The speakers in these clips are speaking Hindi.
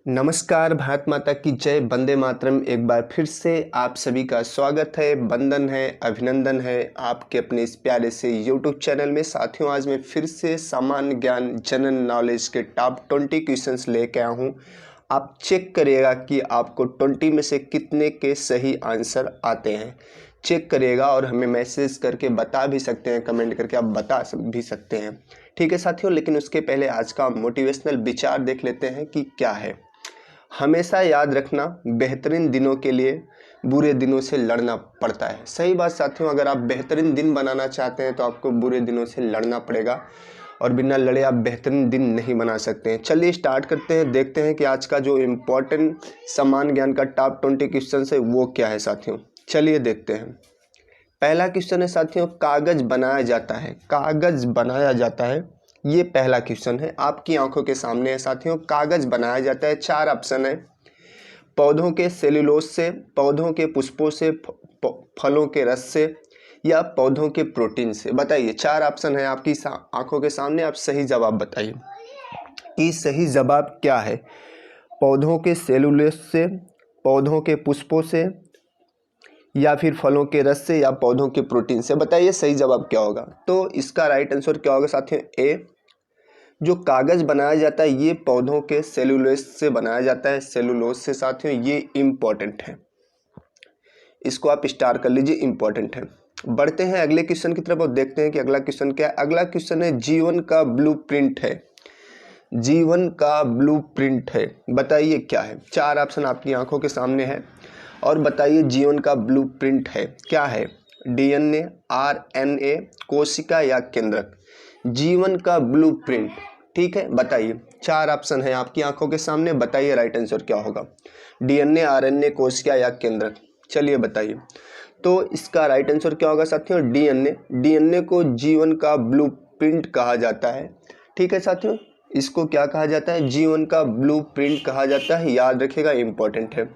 नमस्कार, भारत माता की जय, वंदे मातरम। एक बार फिर से आप सभी का स्वागत है, वंदन है, अभिनंदन है आपके अपने इस प्यारे से यूट्यूब चैनल में। साथियों, आज मैं फिर से सामान्य ज्ञान जनरल नॉलेज के टॉप 20 क्वेश्चंस लेके आया हूँ। आप चेक करिएगा कि आपको 20 में से कितने के सही आंसर आते हैं। चेक करिएगा और हमें मैसेज करके बता भी सकते हैं, कमेंट करके आप बता भी सकते हैं। ठीक है साथियों, लेकिन उसके पहले आज का मोटिवेशनल विचार देख लेते हैं कि क्या है। हमेशा याद रखना, बेहतरीन दिनों के लिए बुरे दिनों से लड़ना पड़ता है। सही बात साथियों, अगर आप बेहतरीन दिन बनाना चाहते हैं तो आपको बुरे दिनों से लड़ना पड़ेगा और बिना लड़े आप बेहतरीन दिन नहीं बना सकते हैं। चलिए स्टार्ट करते हैं, देखते हैं कि आज का जो इम्पोर्टेंट सामान्य ज्ञान का टॉप 20 क्वेश्चन है वो क्या है साथियों। चलिए देखते हैं। पहला क्वेश्चन है साथियों, कागज बनाया जाता है। कागज बनाया जाता है, ये पहला क्वेश्चन है, आपकी आंखों के सामने है साथियों। कागज बनाया जाता है, 4 ऑप्शन है। पौधों के सेल्यूलोज से, पौधों के पुष्पों से, फलों के रस से, या पौधों के प्रोटीन से। बताइए, 4 ऑप्शन है आपकी आंखों के सामने, आप सही जवाब बताइए कि सही जवाब क्या है। पौधों के सेल्यूलोज से, पौधों के पुष्पों से, या फिर फलों के रस से, या पौधों के प्रोटीन से। बताइए सही जवाब क्या होगा। तो इसका राइट आंसर क्या होगा साथियों? ए, जो कागज बनाया जाता है ये पौधों के सेल्यूलोज से बनाया जाता है। सेल्यूलोज से साथियों, ये इम्पॉर्टेंट है, इसको आप स्टार कर लीजिए, इम्पॉर्टेंट है। बढ़ते हैं अगले क्वेश्चन की तरफ और देखते हैं कि अगला क्वेश्चन क्या है। अगला क्वेश्चन है, जीवन का ब्लूप्रिंट है। जीवन का ब्लूप्रिंट है, बताइए क्या है। 4 ऑप्शन आपकी आंखों के सामने है और बताइए जीवन का ब्लूप्रिंट है क्या है। डीएनए, आरएनए, कोशिका या केंद्रक। जीवन का ब्लूप्रिंट, ठीक है, बताइए। 4 ऑप्शन है आपकी आंखों के सामने, बताइए राइट आंसर क्या होगा। डीएनए, आरएनए, कोशिका या केंद्रक, चलिए बताइए। तो इसका राइट आंसर क्या होगा साथियों? डीएनए। डीएनए को जीवन का ब्लूप्रिंट कहा जाता है। ठीक है साथियों, इसको क्या कहा जाता है? जीवन का ब्लूप्रिंट कहा जाता है, याद रखिएगा, इंपॉर्टेंट है।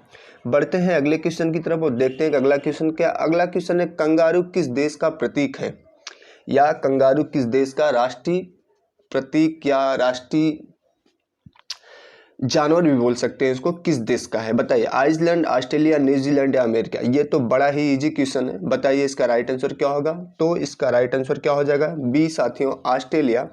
बढ़ते हैं अगले क्वेश्चन की तरफ और देखते हैं कि अगला क्वेश्चन क्या। अगला क्वेश्चन है, कंगारू किस देश का प्रतीक है, या कंगारू किस देश का राष्ट्रीय प्रतीक या राष्ट्रीय जानवर भी बोल सकते हैं इसको, किस देश का है। बताइए, आइसलैंड, ऑस्ट्रेलिया, न्यूजीलैंड या अमेरिका। ये तो बड़ा ही इजी क्वेश्चन है, बताइए इसका राइट आंसर क्या होगा। तो इसका राइट आंसर क्या हो जाएगा? बी साथियों, ऑस्ट्रेलिया।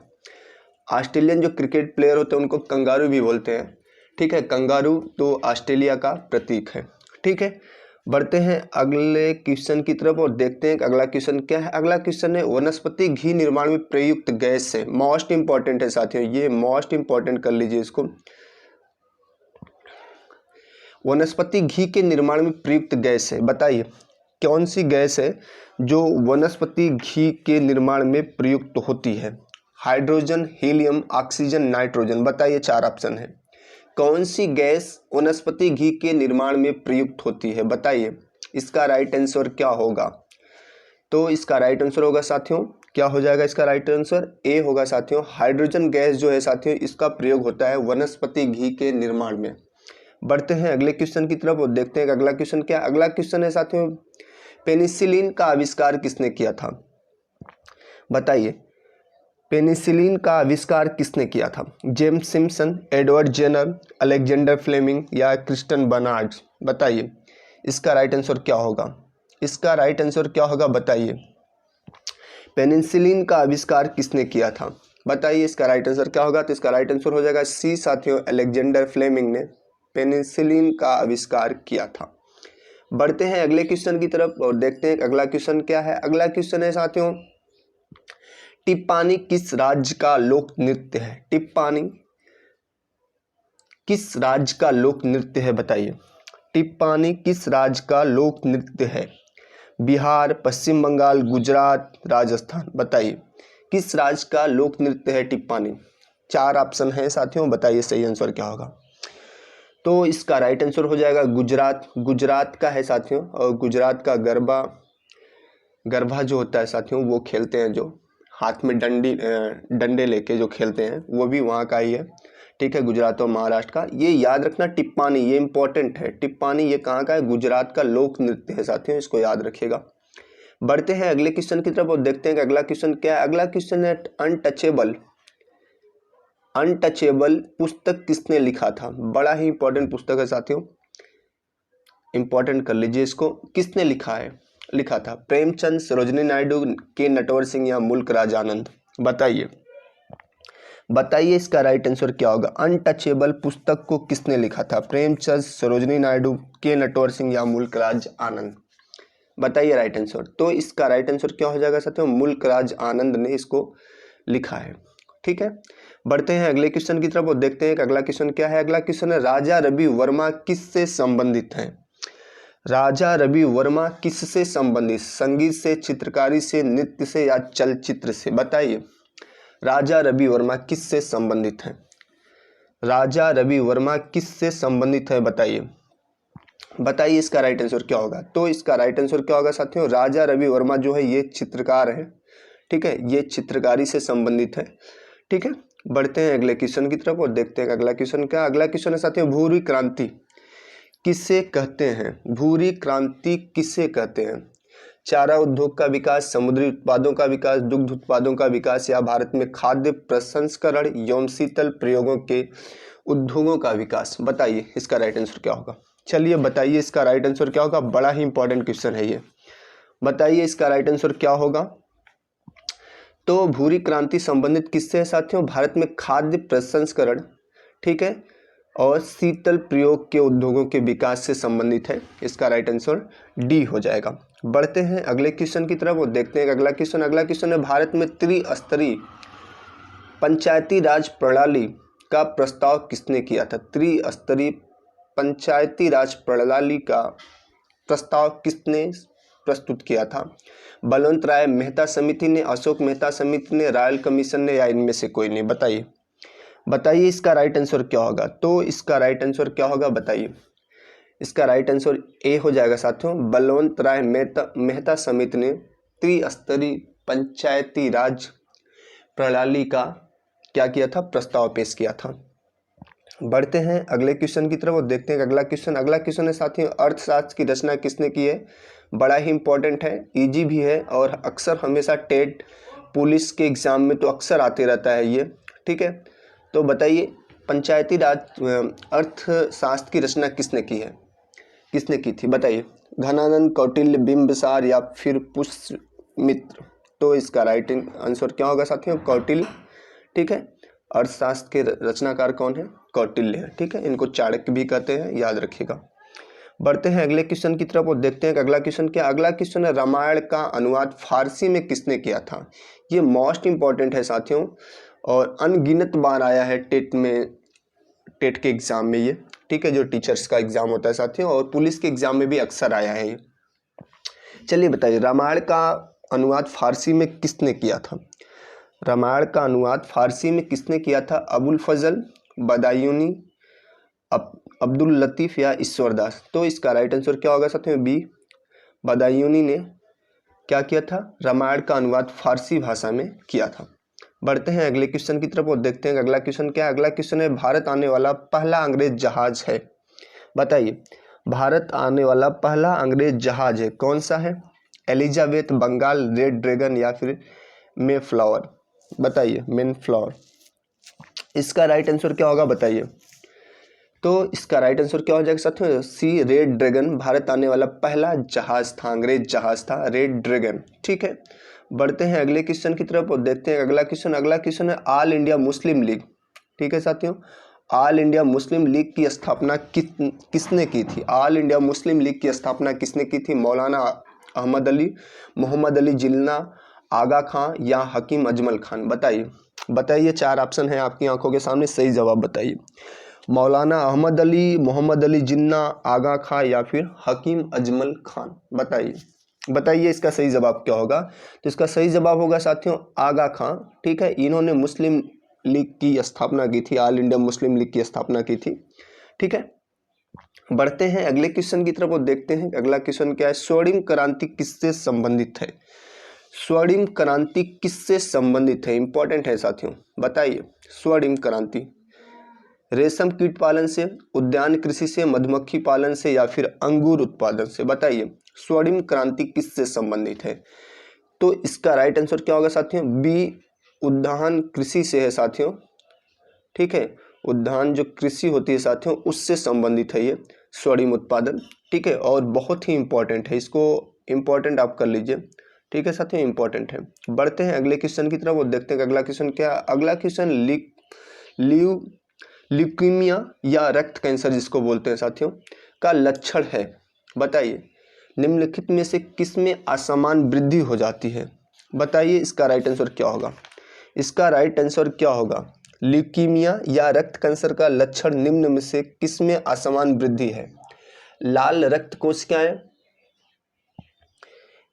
ऑस्ट्रेलियन जो क्रिकेट प्लेयर होते हैं उनको कंगारू भी बोलते हैं। ठीक है, कंगारू तो ऑस्ट्रेलिया का प्रतीक है। ठीक है, बढ़ते हैं अगले क्वेश्चन की तरफ और देखते हैं कि अगला क्वेश्चन क्या है। अगला क्वेश्चन है, वनस्पति घी निर्माण में प्रयुक्त गैस है। मोस्ट इंपॉर्टेंट है साथियों, ये मोस्ट इंपॉर्टेंट कर लीजिए इसको। वनस्पति घी के निर्माण में प्रयुक्त गैस है, बताइए कौन सी गैस है जो वनस्पति घी के निर्माण में प्रयुक्त होती है। Hydrogen, helium, oxygen, nitrogen. बताइए, 4 ऑप्शन है। कौन सी गैस वनस्पति घी के निर्माण में प्रयुक्त होती है, बताइए इसका राइट आंसर क्या होगा। तो इसका राइट आंसर होगा साथियों, क्या हो जाएगा इसका राइट आंसर? ए होगा साथियों। हाइड्रोजन गैस जो है साथियों, इसका प्रयोग होता है वनस्पति घी के निर्माण में। बढ़ते हैं अगले क्वेश्चन की तरफ और देखते हैं कि अगला क्वेश्चन क्या। अगला क्वेश्चन है साथियों, पेनिसिलिन का आविष्कार किसने किया था। बताइए, पेनिसिलिन का आविष्कार किसने किया था। James Simpson, Edward Jenner, Alexander Fleming या क्रिस्टन बर्नार्ड। बताइए इसका राइट आंसर क्या होगा। इसका राइट आंसर क्या होगा, बताइए। पेनिसिलिन का आविष्कार किसने किया था, बताइए इसका राइट आंसर क्या होगा। तो इसका राइट आंसर हो जाएगा सी साथियों, अलेक्जेंडर फ्लेमिंग ने पेनिसिलिन का आविष्कार किया था। बढ़ते हैं अगले क्वेश्चन की तरफ और देखते हैं अगला क्वेश्चन क्या है। अगला क्वेश्चन है साथियों, टिप्पानी किस राज्य का लोक नृत्य है। टिप्पानी किस राज्य का लोक नृत्य है, बताइए। टिप्पानी किस राज्य का लोक नृत्य है। बिहार, पश्चिम बंगाल, गुजरात, राजस्थान। बताइए किस राज्य का लोक नृत्य है टिप्पानी। 4 ऑप्शन है साथियों, बताइए सही आंसर क्या होगा। तो इसका राइट आंसर हो जाएगा गुजरात। गुजरात का है साथियों, और गुजरात का गरबा, गरबा जो होता है साथियों वो खेलते हैं, जो हाथ में डंडे लेके जो खेलते हैं वो भी वहाँ का ही है। ठीक है, गुजरात और महाराष्ट्र का। ये याद रखना, टिप्पानी ये इंपॉर्टेंट है। टिप्पानी ये कहाँ का है? गुजरात का लोक नृत्य है साथियों, इसको याद रखिएगा। बढ़ते हैं अगले क्वेश्चन की तरफ और देखते हैं कि अगला क्वेश्चन क्या है। अगला क्वेश्चन है, अनटचेबल अनटचेबल पुस्तक किसने लिखा था? बड़ा ही इंपॉर्टेंट पुस्तक है साथियों, इंपॉर्टेंट कर लीजिए इसको। किसने लिखा था? प्रेमचंद, सरोजिनी नायडू, के नटवर सिंह या मुल्क राज आनंद? बताइए इसका राइट आंसर क्या होगा। अनटचेबल पुस्तक को किसने लिखा था? प्रेमचंद, सरोजिनी नायडू, के नटवर सिंह या मुल्क राज आनंद? बताइए राइट आंसर। तो इसका राइट आंसर क्या हो जाएगा साथियों? मुल्क राज आनंद ने इसको लिखा है। ठीक है, बढ़ते हैं अगले क्वेश्चन की तरफ और देखते हैं कि अगला क्वेश्चन क्या है। अगला क्वेश्चन है, राजा रवि वर्मा किससे संबंधित हैं? राजा रवि वर्मा किससे संबंधित? संगीत से, चित्रकारी से, नृत्य से या चलचित्र से? बताइए राजा रवि वर्मा किससे संबंधित है? राजा रवि वर्मा किससे संबंधित है? बताइए इसका राइट आंसर क्या होगा। तो इसका राइट आंसर क्या होगा साथियों? राजा रवि वर्मा जो है ये चित्रकार है। ठीक है, ये चित्रकारी से संबंधित है। ठीक है, बढ़ते हैं अगले क्वेश्चन की तरफ और देखते हैं अगला क्वेश्चन क्या। अगला क्वेश्चन है साथियों, भूरी क्रांति किसे कहते हैं? भूरी क्रांति किसे कहते हैं? चारा उद्योग का विकास, समुद्री उत्पादों का विकास, दुग्ध उत्पादों का विकास या भारत में खाद्य प्रसंस्करण, यौन शीतल प्रयोगों के उद्योगों का विकास? बताइए इसका राइट आंसर क्या होगा। चलिए बताइए इसका राइट आंसर क्या होगा। बड़ा ही इंपॉर्टेंट क्वेश्चन है ये, बताइए इसका राइट आंसर क्या होगा। तो भूरी क्रांति संबंधित किससे है साथियों? भारत में खाद्य प्रसंस्करण, ठीक है, और शीतल प्रयोग के उद्योगों के विकास से संबंधित है। इसका राइट आंसर डी हो जाएगा। बढ़ते हैं अगले क्वेश्चन की तरफ और देखते हैं अगला क्वेश्चन है, भारत में त्रिस्तरीय पंचायती राज प्रणाली का प्रस्ताव किसने किया था? त्रिस्तरीय पंचायती राज प्रणाली का प्रस्ताव किसने प्रस्तुत किया था? बलवंत राय मेहता समिति ने, अशोक मेहता समिति ने, रॉयल कमीशन ने या इनमें से कोई नहीं? बताइए इसका राइट आंसर क्या होगा। तो इसका राइट आंसर क्या होगा बताइए। इसका राइट आंसर ए हो जाएगा साथियों। बलवंत राय मेहता समिति ने त्रिस्तरीय पंचायती राज प्रणाली का क्या किया था? प्रस्ताव पेश किया था। बढ़ते हैं अगले क्वेश्चन की तरफ और देखते हैं अगला क्वेश्चन है साथियों, अर्थशास्त्र की रचना किसने की है? बड़ा ही इंपॉर्टेंट है, इजी भी है और अक्सर हमेशा टेट पुलिस के एग्जाम में तो अक्सर आते रहता है ये। ठीक है, तो बताइए पंचायती राज अर्थशास्त्र की रचना किसने की थी? बताइए घनानंद, कौटिल्य, बिंबिसार या फिर पुष्यमित्र? तो इसका राइट आंसर क्या होगा साथियों? कौटिल्य। ठीक है, अर्थशास्त्र के रचनाकार कौन है? कौटिल्य है। ठीक है, इनको चाणक्य भी कहते हैं, याद रखिएगा। बढ़ते हैं अगले क्वेश्चन की तरफ और देखते हैं कि अगला क्वेश्चन क्या। अगला क्वेश्चन है, रामायण का अनुवाद फारसी में किसने किया था? ये मोस्ट इंपॉर्टेंट है साथियों और अनगिनत बार आया है टेट के एग्जाम में ये। ठीक है, जो टीचर्स का एग्जाम होता है साथियों और पुलिस के एग्जाम में भी अक्सर आया है ये। चलिए बताइए रामायण का अनुवाद फारसी में किसने किया था? रामायण का अनुवाद फारसी में किसने किया था? अबुल फजल, बदायूनी, अब्दुल लतीफ़ या ईश्वरदास? तो इसका राइट आंसर क्या होगा साथियों? बी, बदायूनी ने क्या किया था? रामायण का अनुवाद फारसी भाषा में किया था। बढ़ते हैं अगले क्वेश्चन की तरफ और देखते हैं अगला क्वेश्चन क्या है। अगला क्वेश्चन है, भारत आने वाला पहला अंग्रेज जहाज है? बताइए भारत आने वाला पहला अंग्रेज जहाज है कौन सा है? एलिजाबेथ, बंगाल, रेड ड्रैगन या फिर मेफ्लावर? बताइए मेफ्लावर। इसका राइट आंसर क्या होगा बताइए। तो इसका राइट आंसर क्या हो जाएगा साथियों? सी, रेड ड्रैगन। भारत आने वाला पहला जहाज था, अंग्रेज जहाज था रेड ड्रैगन। ठीक है, बढ़ते हैं अगले क्वेश्चन की तरफ और देखते हैं अगला क्वेश्चन है, ऑल इंडिया मुस्लिम लीग। ठीक है साथियों, ऑल इंडिया मुस्लिम लीग की स्थापना किसने की थी? ऑल इंडिया मुस्लिम लीग की स्थापना किसने की थी? मौलाना अहमद अली, मोहम्मद अली जिन्ना, आगा खां या हकीम अजमल खान? बताइए चार ऑप्शन है आपकी आंखों के सामने, सही जवाब बताइए। मौलाना अहमद अली, मोहम्मद अली जिन्ना, आगा खां या फिर हकीम अजमल खान? बताइए इसका सही जवाब क्या होगा। तो इसका सही जवाब होगा साथियों आगा खां। ठीक है, इन्होंने मुस्लिम लीग की स्थापना की थी, ऑल इंडिया मुस्लिम लीग की स्थापना की थी। ठीक है, बढ़ते हैं अगले क्वेश्चन की तरफ और देखते हैं अगला क्वेश्चन क्या है। स्वर्णिम क्रांति किससे संबंधित है? स्वर्णिम क्रांति किससे संबंधित है? इंपॉर्टेंट है साथियों, बताइए। स्वर्णिम क्रांति रेशम कीट पालन से, उद्यान कृषि से, मधुमक्खी पालन से या फिर अंगूर उत्पादन से? बताइए स्वर्णिम क्रांति किससे संबंधित है? तो इसका राइट आंसर क्या होगा साथियों? बी, उद्यान कृषि से है साथियों। ठीक है। उद्यान जो कृषि होती है साथियों उससे संबंधित है ये स्वर्णिम उत्पादन, ठीक है। और बहुत ही इंपॉर्टेंट है, इसको इंपॉर्टेंट आप कर लीजिए, ठीक है साथियों, इंपॉर्टेंट है। बढ़ते हैं अगले क्वेश्चन की तरफ और देखते हैं कि अगला क्वेश्चन क्या है। अगला क्वेश्चन ल्यूकीमिया या रक्त कैंसर जिसको बोलते हैं साथियों का लक्षण है। बताइए निम्नलिखित में से किस में असमान वृद्धि हो जाती है। बताइए इसका राइट आंसर क्या होगा। इसका राइट आंसर क्या होगा। ल्यूकीमिया या रक्त कैंसर का लक्षण निम्न में से किस में असमान वृद्धि है। लाल रक्त कोशिकाएं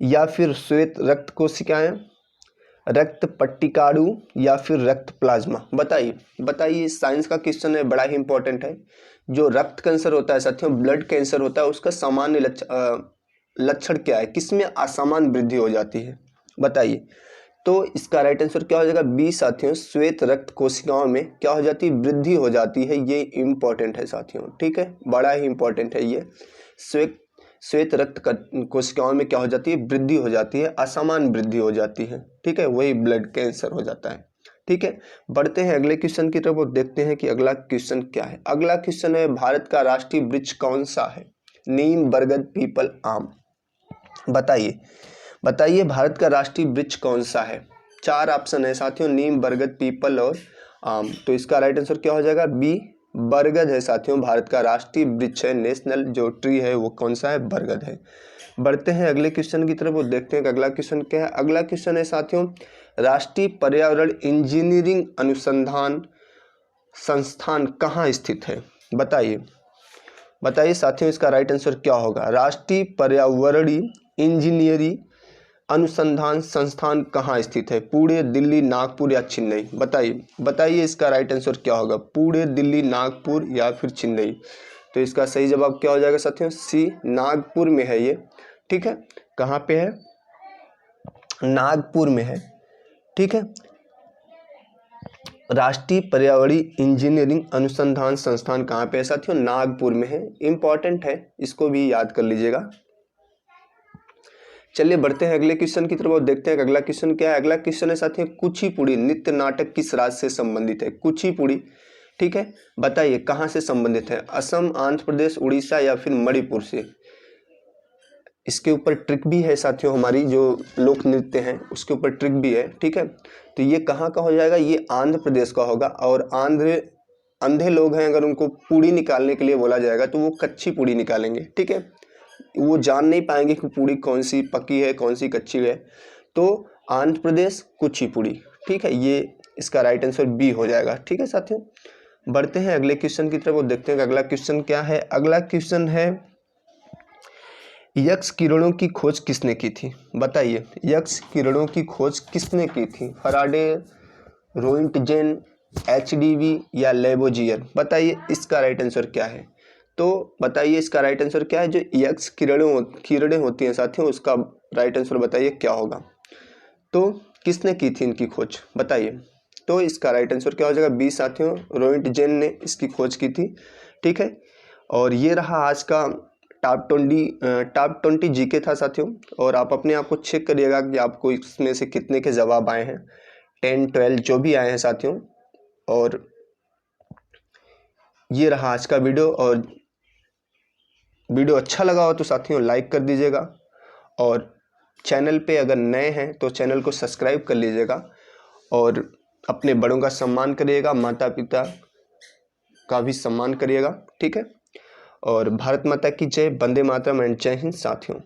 या फिर श्वेत रक्त कोशिकाएं, रक्त पट्टिकाणु या फिर रक्त प्लाज्मा। बताइए साइंस का क्वेश्चन है, बड़ा ही इंपॉर्टेंट है। जो रक्त कैंसर होता है साथियों, ब्लड कैंसर होता है, उसका सामान्य लक्षण क्या है, किसमें असामान्य वृद्धि हो जाती है। बताइए तो इसका राइट आंसर क्या हो जाएगा बी साथियों, श्वेत रक्त कोशिकाओं में क्या हो जाती है, वृद्धि हो जाती है। ये इंपॉर्टेंट है साथियों, ठीक है, बड़ा ही इंपॉर्टेंट है ये। श्वेत रक्त कोशिकाओं में क्या हो जाती है, वृद्धि हो जाती है, असमान वृद्धि हो जाती है, ठीक है, वही ब्लड कैंसर हो जाता है, ठीक है। बढ़ते हैं अगले क्वेश्चन की तरफ और देखते हैं कि अगला क्वेश्चन क्या है। अगला क्वेश्चन है भारत का राष्ट्रीय वृक्ष कौन सा है। नीम, बरगद, पीपल, आम। बताइए भारत का राष्ट्रीय वृक्ष कौन सा है। 4 ऑप्शन है साथियों, नीम, बरगद, पीपल और आम। तो इसका राइट आंसर क्या हो जाएगा बी, बरगद है साथियों। भारत का राष्ट्रीय वृक्ष है, नेशनल जो ट्री है वो कौन सा है, बरगद है। बढ़ते हैं अगले क्वेश्चन की तरफ और देखते हैं कि अगला क्वेश्चन क्या है। अगला क्वेश्चन है साथियों, राष्ट्रीय पर्यावरण इंजीनियरिंग अनुसंधान संस्थान कहाँ स्थित है। बताइए साथियों इसका राइट आंसर क्या होगा। राष्ट्रीय पर्यावरणीय इंजीनियरिंग अनुसंधान संस्थान कहाँ स्थित है। पुणे, दिल्ली, नागपुर या चेन्नई। बताइए इसका राइट आंसर क्या होगा। पुणे, दिल्ली, नागपुर या फिर चेन्नई। तो इसका सही जवाब क्या हो जाएगा साथियों, सी, नागपुर में है ये, ठीक है। कहाँ पे है, नागपुर में है, ठीक है। राष्ट्रीय पर्यावरणीय इंजीनियरिंग अनुसंधान संस्थान कहाँ पे है साथियों, नागपुर में है। इंपॉर्टेंट है, इसको भी याद कर लीजिएगा। चलिए बढ़ते हैं अगले क्वेश्चन की तरफ और देखते हैं अगला क्वेश्चन क्या है। अगला क्वेश्चन है साथियों, कुचिपुड़ी नृत्य नाटक किस राज्य से संबंधित है। कुचिपुड़ी, ठीक है, बताइए कहाँ से संबंधित है। असम, आंध्र प्रदेश, उड़ीसा या फिर मणिपुर से। इसके ऊपर ट्रिक भी है साथियों, हमारी जो लोक नृत्य है उसके ऊपर ट्रिक भी है, ठीक है। तो ये कहाँ का हो जाएगा, ये आंध्र प्रदेश का होगा। और अंधे लोग हैं, अगर उनको पूड़ी निकालने के लिए बोला जाएगा तो वो कच्ची पूड़ी निकालेंगे, ठीक है। वो जान नहीं पाएंगे कि पूड़ी कौन सी पकी है कौन सी कच्ची है। तो आंध्र प्रदेश कुचिपुड़ी, ठीक है, ये इसका राइट आंसर बी हो जाएगा, ठीक है साथियों। बढ़ते हैं अगले क्वेश्चन की तरफ और देखते हैं अगला क्वेश्चन क्या है। अगला क्वेश्चन है, यक्स किरणों की खोज किसने की थी। बताइए यक्स किरणों की खोज किसने की थी। फराडे, रोइंटजेन, HDV या लेबोजियर। बताइए इसका राइट आंसर क्या है। तो बताइए इसका राइट आंसर क्या है। जो यक्स किरणें होती हैं साथियों, उसका राइट आंसर बताइए क्या होगा। तो किसने की थी इनकी खोज, बताइए। तो इसका राइट आंसर क्या हो जाएगा बी साथियों, रोइंटजेन ने इसकी खोज की थी, ठीक है। और ये रहा आज का टॉप 20 जीके था साथियों। और आप अपने आप को चेक करिएगा कि आपको इसमें से कितने के जवाब आए हैं, 10, 12 जो भी आए हैं साथियों। और ये रहा आज का वीडियो। और वीडियो अच्छा लगा हो तो साथियों लाइक कर दीजिएगा। और चैनल पे अगर नए हैं तो चैनल को सब्सक्राइब कर लीजिएगा। और अपने बड़ों का सम्मान करिएगा, माता पिता का भी सम्मान करिएगा, ठीक है। और भारत माता की जय, वंदे मातरम एंड जय हिंद साथियों।